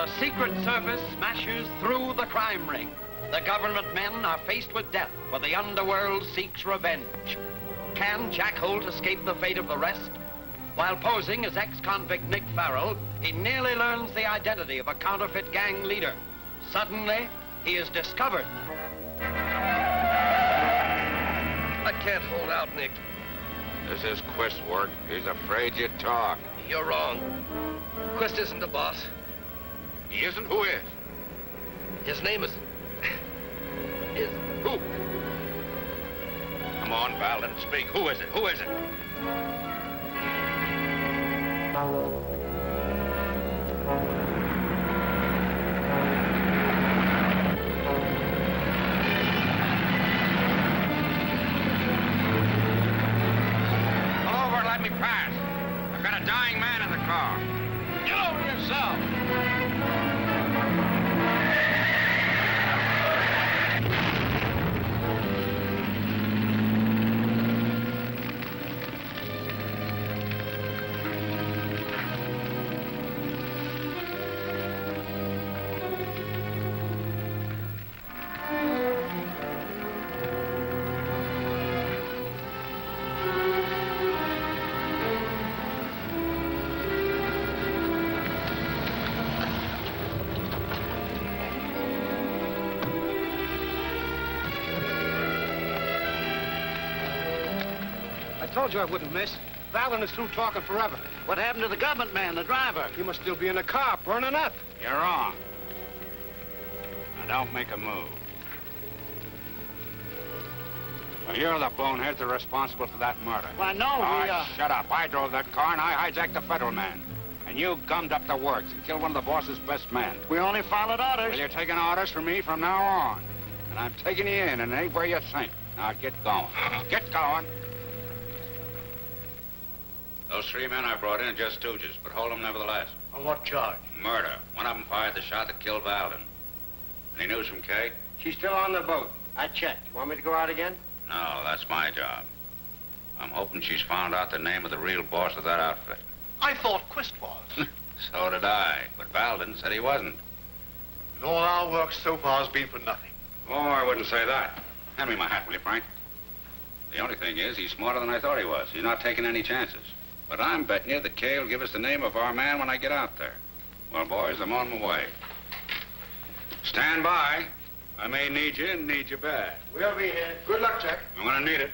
The Secret Service smashes through the crime ring. The government men are faced with death, for the underworld seeks revenge. Can Jack Holt escape the fate of the rest? While posing as ex-convict Nick Farrell, he nearly learns the identity of a counterfeit gang leader. Suddenly, he is discovered. I can't hold out, Nick. This is Quist's work. He's afraid you talk. You're wrong. Quist isn't the boss. He isn't? Who is? His name is... Who? Come on, Val, and speak. Who is it? Who is it? Pull over and let me pass. I've got a dying man in the car. Get over yourself. I told you I wouldn't miss. Valen is through talking forever. What happened to the government man, the driver? He must still be in the car, burning up. You're wrong. Now, don't make a move. Well, you're the boneheads that are responsible for that murder. Why, no, Shut up. I drove that car, and I hijacked the federal man. And you gummed up the works and killed one of the boss's best men. We only followed orders. Well, you're taking orders from me from now on. And I'm taking you in, and it ain't where you think. Now, get going. Get going. Those three men I brought in are just stooges, but hold them nevertheless. On what charge? Murder. One of them fired the shot that killed Valden. Any news from Kay? She's still on the boat. I checked. You want me to go out again? No, that's my job. I'm hoping she's found out the name of the real boss of that outfit. I thought Quist was. So did I, but Valden said he wasn't. And all our work so far has been for nothing. Oh, I wouldn't say that. Hand me my hat, will you, Frank? The only thing is, he's smarter than I thought he was. He's not taking any chances. But I'm betting you that Kay will give us the name of our man when I get out there. Well, boys, I'm on my way. Stand by. I may need you and need you bad. We'll be here. Good luck, Jack. I'm gonna need it.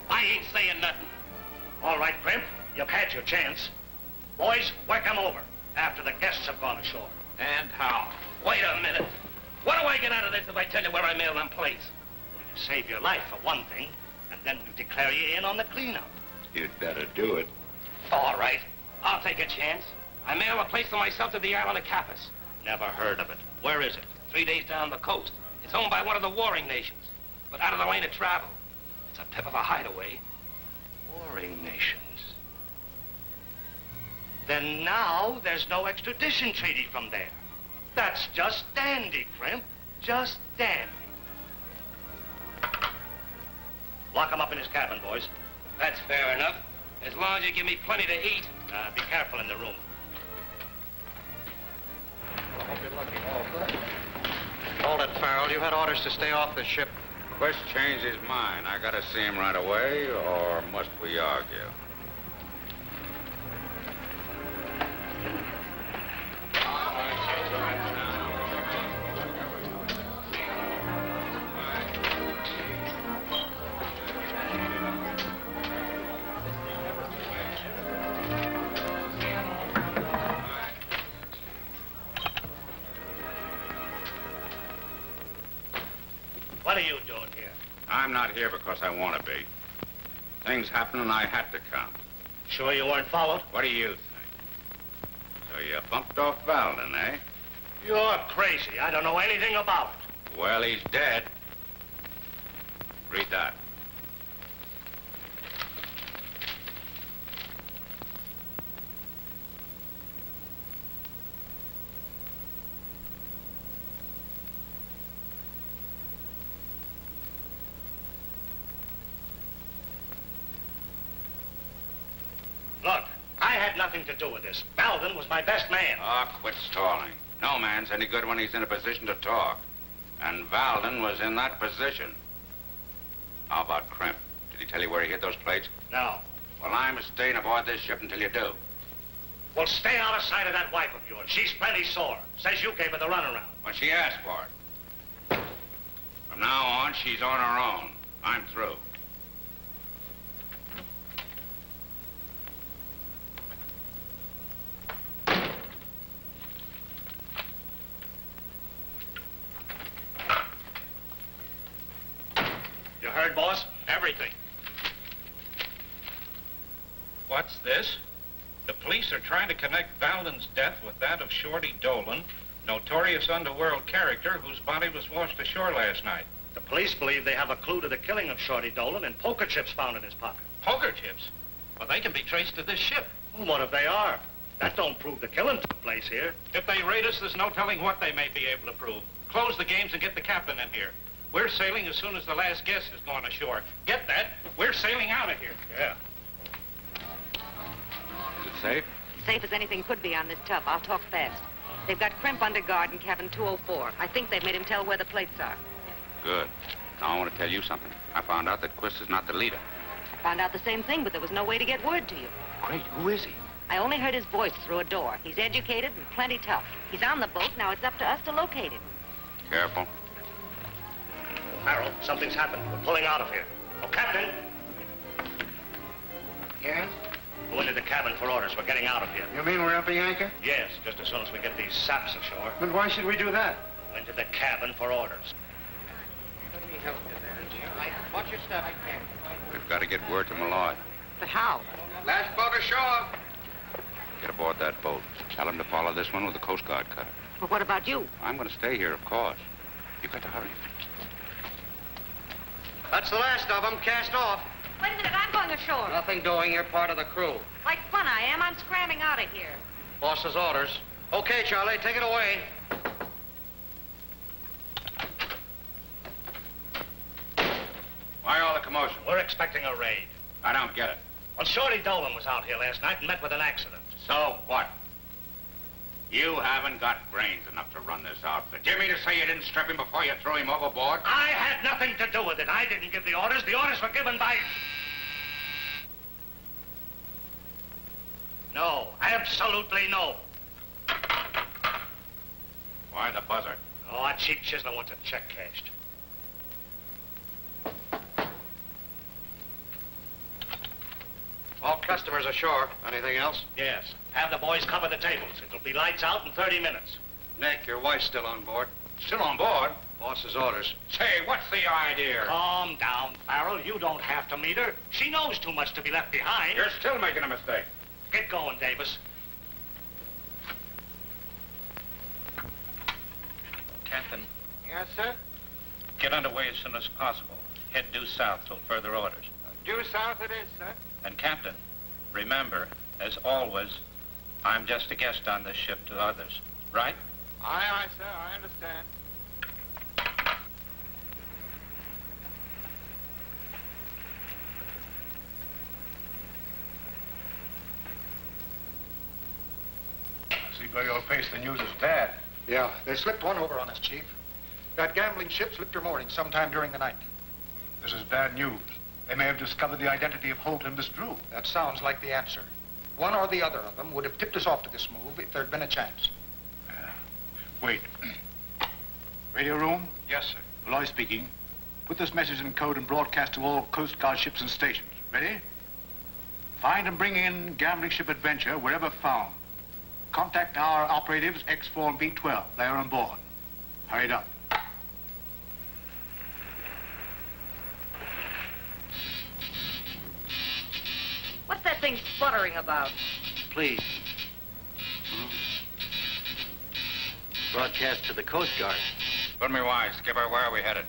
I ain't saying nothing. All right, Grimp, you've had your chance. Boys, work 'em over after the guests have gone ashore. And how? Wait a minute. What do I get out of this if I tell you where I mail them plates? Well, you save your life, for one thing, and then we'll declare you in on the cleanup. You'd better do it. All right. I'll take a chance. I mail a place for myself to the island of Capas. Never heard of it. Where is it? 3 days down the coast. It's owned by one of the warring nations, but out of the lane of travel. It's a tip of a hideaway. Warring nations. Then now there's no extradition treaty from there. That's just dandy, Crimp. Just dandy. Lock him up in his cabin, boys. That's fair enough. As long as you give me plenty to eat. Be careful in the room. I hope you're lucky. Hold it, Farrell. You had orders to stay off the ship. Quist changed his mind. I gotta see him right away, or must we argue? What are you doing here? I'm not here because I want to be. Things happened and I had to come. Sure you weren't followed? What do you think? So you bumped off Valden, eh? You're crazy. I don't know anything about it. Well, he's dead. Read that. had nothing to do with this. Valden was my best man. Oh, quit stalling. No man's any good when he's in a position to talk. And Valden was in that position. How about Crimp? Did he tell you where he hid those plates? No. Well, I'm staying aboard this ship until you do. Well, stay out of sight of that wife of yours. She's plenty sore. Says you gave her the runaround. When she asked for it. From now on, she's on her own. I'm through. You heard, boss? Everything. What's this? The police are trying to connect Valden's death with that of Shorty Dolan, notorious underworld character whose body was washed ashore last night. The police believe they have a clue to the killing of Shorty Dolan and poker chips found in his pocket. Poker chips? Well, they can be traced to this ship. Well, what if they are? That don't prove the killing took place here. If they raid us, there's no telling what they may be able to prove. Close the games and get the captain in here. We're sailing as soon as the last guest is gone ashore. Get that? We're sailing out of here. Yeah. Is it safe? Safe as anything could be on this tub. I'll talk fast. They've got Crimp under guard in cabin 204. I think they've made him tell where the plates are. Good. Now I want to tell you something. I found out that Quist is not the leader. I found out the same thing, but there was no way to get word to you. Great. Who is he? I only heard his voice through a door. He's educated and plenty tough. He's on the boat. Now it's up to us to locate him. Careful. Harold, something's happened. We're pulling out of here. Oh, Captain! Yes? Go into the cabin for orders. We're getting out of here. You mean we're upping anchor? Yes, just as soon as we get these saps ashore. But why should we do that? Go into the cabin for orders. Let me help you there. Watch your step. We've got to get word to Malloy. But how? Last boat ashore. Get aboard that boat. Tell him to follow this one with the Coast Guard cutter. Well, what about you? I'm going to stay here, of course. You've got to hurry. That's the last of them. Cast off. Wait a minute. I'm going ashore. Nothing doing. You're part of the crew. Like fun I am. I'm scramming out of here. Boss's orders. Okay, Charlie, take it away. Why all the commotion? We're expecting a raid. I don't get it. Well, Shorty Dolan was out here last night and met with an accident. So what? You haven't got brains enough to run this outfit. Do you mean to say you didn't strip him before you threw him overboard? I had nothing to do with it. I didn't give the orders. The orders were given by... No, absolutely no. Why the buzzer? Oh, our cheap chiseler wants a check cashed. All customers ashore. Anything else? Yes. Have the boys cover the tables. It'll be lights out in 30 minutes. Nick, your wife's still on board. Still on board? Boss's orders. Say, what's the idea? Calm down, Farrell. You don't have to meet her. She knows too much to be left behind. You're still making a mistake. Get going, Davis. Captain, Yes, sir? get underway as soon as possible. Head due south till further orders. Due south it is, sir. And Captain, remember, as always, I'm just a guest on this ship to others, right? Aye, aye, sir. I understand. I see by your face the news is bad. Yeah, they slipped one over on us, Chief. That gambling ship slipped her mooring sometime during the night. This is bad news. They may have discovered the identity of Holt and Miss Drew. That sounds like the answer. One or the other of them would have tipped us off to this move if there'd been a chance. Wait. Radio room? Yes, sir. Malloy speaking. Put this message in code and broadcast to all Coast Guard ships and stations. Ready? Find and bring in gambling ship Adventure wherever found. Contact our operatives X4 and B12. They are on board. Hurry up. What's that thing sputtering about? Please. Broadcast to the Coast Guard. Put me wise. Skipper, where are we headed?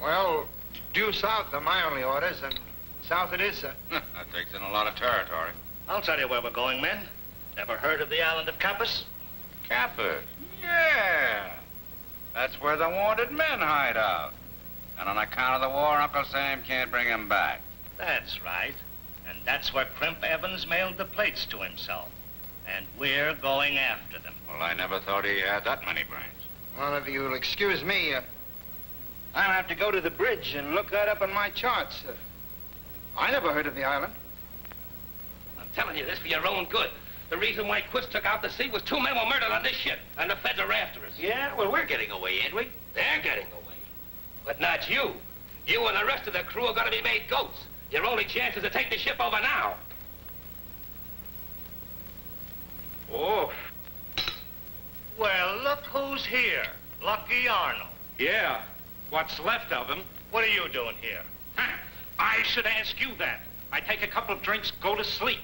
Well, due south are my only orders, and south it is, sir. That takes in a lot of territory. I'll tell you where we're going, men. Never heard of the island of Capus? Cappers. Yeah. That's where the wanted men hide out. And on account of the war, Uncle Sam can't bring them back. That's right. And that's where Crimp Evans mailed the plates to himself. And we're going after them. Well, I never thought he had that many brains. Well, if you'll excuse me, I'll have to go to the bridge and look that up in my charts. I never heard of the island. I'm telling you this for your own good. The reason why Quist took out to sea was 2 men were murdered on this ship, and the feds are after us. Yeah, well, we're getting away, ain't we? They're getting away. But not you. You and the rest of the crew are going to be made goats. Your only chance is to take the ship over now. Oh. Well, look who's here. Lucky Arnold. Yeah. What's left of him? What are you doing here? Huh. I should ask you that. I take a couple of drinks, go to sleep.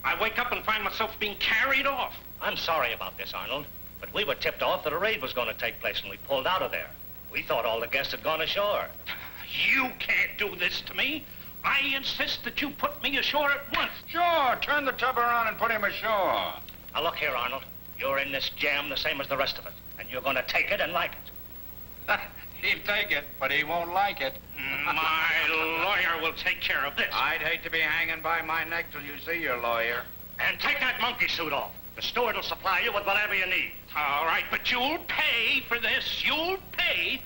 I wake up and find myself being carried off. I'm sorry about this, Arnold, but we were tipped off that a raid was going to take place and we pulled out of there. We thought all the guests had gone ashore. You can't do this to me. I insist that you put me ashore at once. Sure, turn the tub around and put him ashore. Now look here, Arnold. You're in this jam the same as the rest of us, and you're going to take it and like it. He'll take it, but he won't like it. My lawyer will take care of this. I'd hate to be hanging by my neck till you see your lawyer. And take that monkey suit off. The steward will supply you with whatever you need. All right, but you'll pay for this. You'll pay.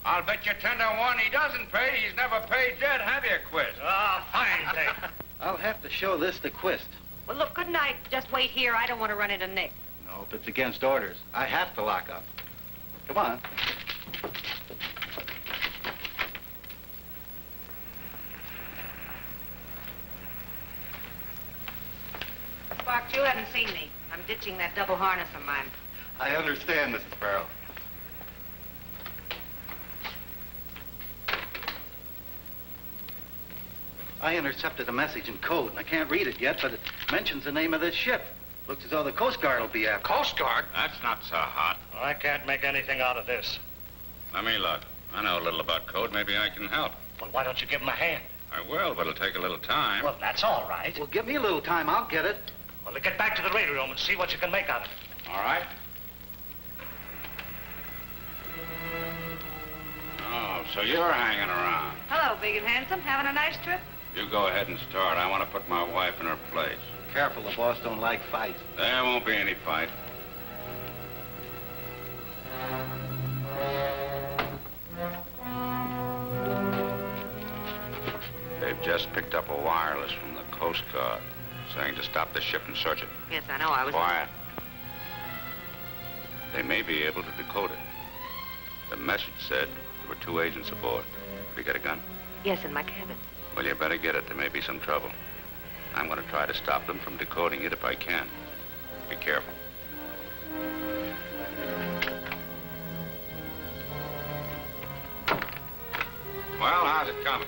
I'll bet you 10 to 1 he doesn't pay. He's never paid yet, have you, Quist? Ah, fine thing. I'll have to show this to Quist. Well, look, couldn't I just wait here? I don't want to run into Nick. No, if it's against orders, I have to lock up. Come on. Sparks, you haven't seen me. I'm ditching that double harness of mine. I understand, Mrs. Farrell. I intercepted a message in code, and I can't read it yet, but it mentions the name of this ship. Looks as though the Coast Guard will be after. Coast Guard? That's not so hot. Well, I can't make anything out of this. Let me look. I know a little about code. Maybe I can help. Well, why don't you give him a hand? I will, but it'll take a little time. Well, that's all right. Well, give me a little time. I'll get it. Well, then get back to the radio room and see what you can make out of it. All right. Oh, so you're hanging around. Hello, big and handsome. Having a nice trip? You go ahead and start. I want to put my wife in her place. Careful, the boss don't like fights. There won't be any fight. They've just picked up a wireless from the Coast Guard saying to stop the ship and search it. Yes, I know. I was... Quiet. They may be able to decode it. The message said there were 2 agents aboard. Have you got a gun? Yes, in my cabin. Well, you better get it. There may be some trouble. I'm going to try to stop them from decoding it if I can. Be careful. Well, how's it coming?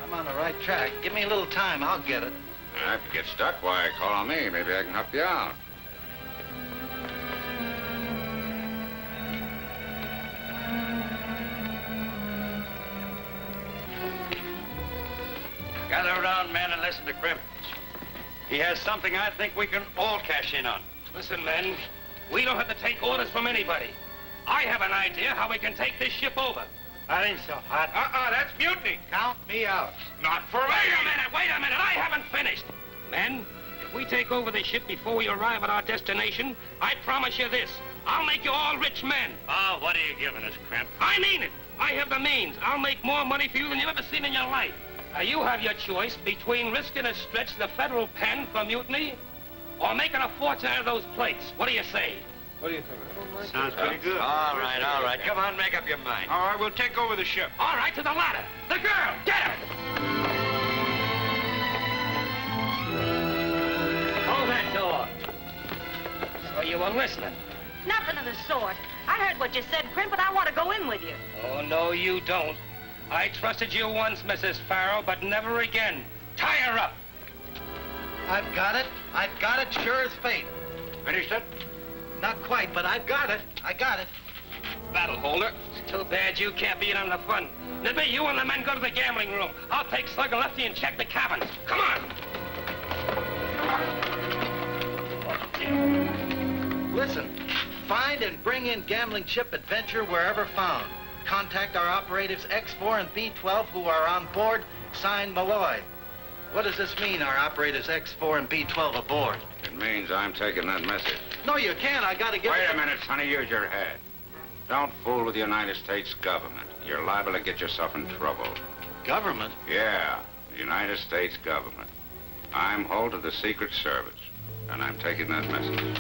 I'm on the right track. Give me a little time. I'll get it. If you get stuck, why, call on me. Maybe I can help you out. Gather around, men, and listen to Crimp. He has something I think we can all cash in on. Listen, men, we don't have to take orders from anybody. I have an idea how we can take this ship over. That ain't so hot. That's mutiny. Count me out. Not for me. Wait a minute, I haven't finished. Men, if we take over the ship before we arrive at our destination, I promise you this. I'll make you all rich men. Oh, what are you giving us, Crimp? I mean it. I have the means. I'll make more money for you than you've ever seen in your life. Now, you have your choice between risking a stretch to the federal pen for mutiny or making a fortune out of those plates. What do you say? What do you think? Sounds pretty good. All right. Come on, make up your mind. All right, we'll take over the ship. All right, to the ladder. The girl, get her. Hold that door. So you were listening. Nothing of the sort. I heard what you said, Crimp, but I want to go in with you. Oh, no, you don't. I trusted you once, Mrs. Farrell, but never again. Tie her up. I've got it. I've got it, sure as fate. Finished it? Not quite, but I've got it. I got it. That'll hold her. It's too bad you can't be in on the fun. Nippy, you and the men go to the gambling room. I'll take Slug and Lefty and check the cabins. Come on. Listen, find and bring in gambling ship Adventure wherever found. Contact our operatives X4 and B12 who are on board. Signed, Malloy. What does this mean, our operators X4 and B12 aboard? It means I'm taking that message. No, you can't. I gotta get... Wait a minute, Sonny. Use your head. Don't fool with the United States government. You're liable to get yourself in trouble. Government? Yeah, the United States government. I'm Holt of the Secret Service, and I'm taking that message.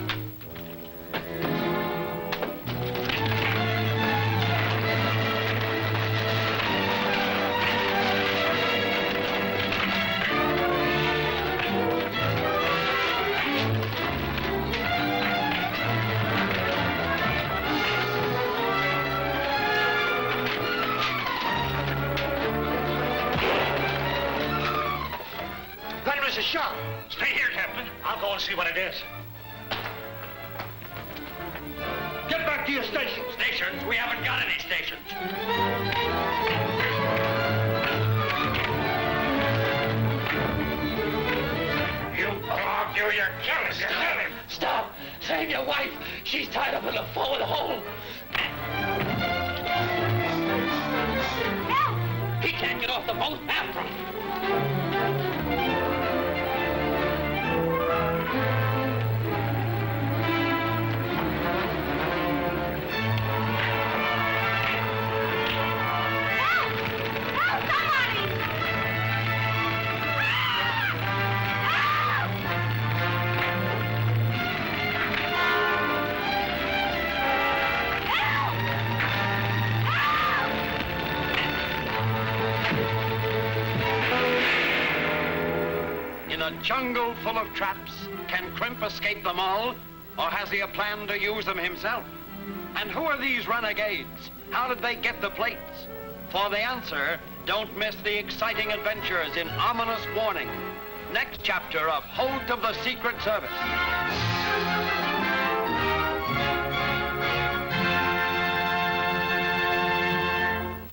That was a shot. Stay here, Captain. I'll go and see what it is. Get back to your station. Stations? We haven't got any stations. You dog, you're careless. Stop! Save your wife! She's tied up in the forward hole! Help! He can't get off the boat after him. In a jungle full of traps, can Crimp escape them all, or has he a plan to use them himself? And who are these renegades? How did they get the plates? For the answer, don't miss the exciting adventures in Ominous Warning. Next chapter of Holt of the Secret Service.